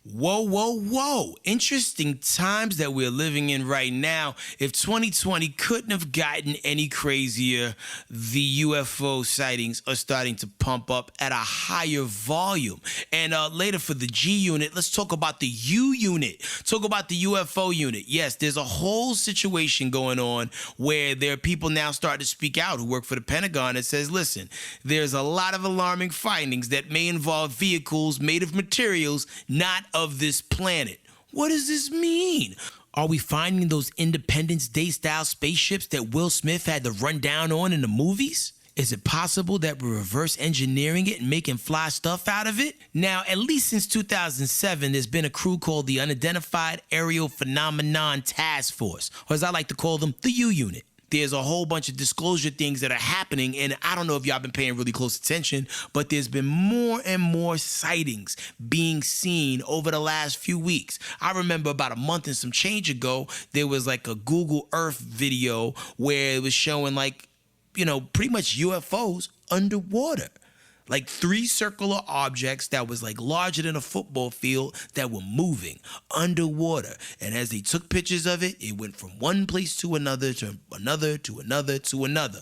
Whoa, whoa, whoa. Interesting times that we're living in right now. If 2020 couldn't have gotten any crazier, the UFO sightings are starting to pump up at a higher volume. And later for the G unit, let's talk about the U unit. Talk about the UFO unit. Yes, there's a whole situation going on where there are people now starting to speak out who work for the Pentagon that says, listen, there's a lot of alarming findings that may involve vehicles made of materials not of this planet. What does this mean? Are we finding those Independence Day style spaceships that Will Smith had to run down on in the movies? Is it possible that we're reverse engineering it and making fly stuff out of it? Now, at least since 2007, there's been a crew called the Unidentified Aerial Phenomenon Task Force, or as I like to call them, the U Unit. There's a whole bunch of disclosure things that are happening, and I don't know if y'all been paying really close attention, but there's been more and more sightings being seen over the last few weeks. I remember about a month and some change ago, there was like a Google Earth video where it was showing like, you know, pretty much UFOs underwater. Like 3 circular objects that was like larger than a football field that were moving underwater. And as they took pictures of it, it went from one place to another, to another, to another, to another.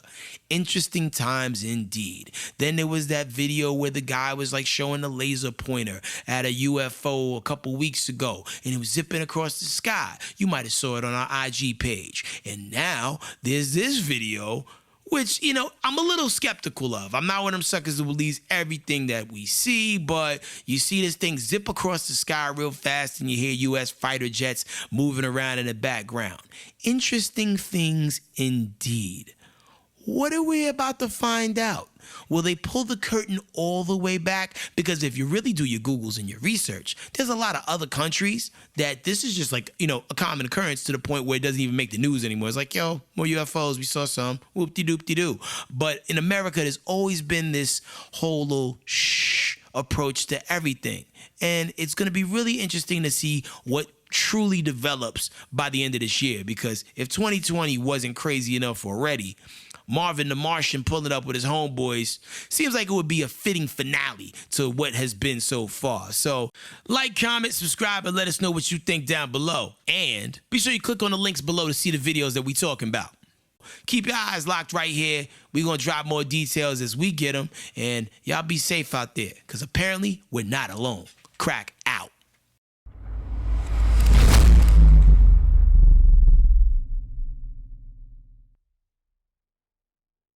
Interesting times indeed. Then there was that video where the guy was like showing a laser pointer at a UFO a couple weeks ago, and it was zipping across the sky. You might have saw it on our IG page. And now there's this video, which, you know, I'm a little skeptical of. I'm not one of them suckers who believes everything that we see, but you see this thing zip across the sky real fast and you hear U.S. fighter jets moving around in the background. Interesting things indeed. What are we about to find out? Will they pull the curtain all the way back? Because if you really do your Googles and your research, there's a lot of other countries that this is just like, you know, a common occurrence to the point where it doesn't even make the news anymore. It's like, yo, more UFOs, we saw some, whoop-de-doop-de-doo. But in America, there's always been this whole little shh approach to everything. And it's going to be really interesting to see what truly develops by the end of this year. Because if 2020 wasn't crazy enough already, Marvin the Martian pulling up with his homeboys seems like it would be a fitting finale to what has been so far. So like, comment, subscribe, and let us know what you think down below. And be sure you click on the links below to see the videos that we talking about. Keep your eyes locked right here. We're going to drop more details as we get them. And y'all be safe out there, because apparently we're not alone. Crack.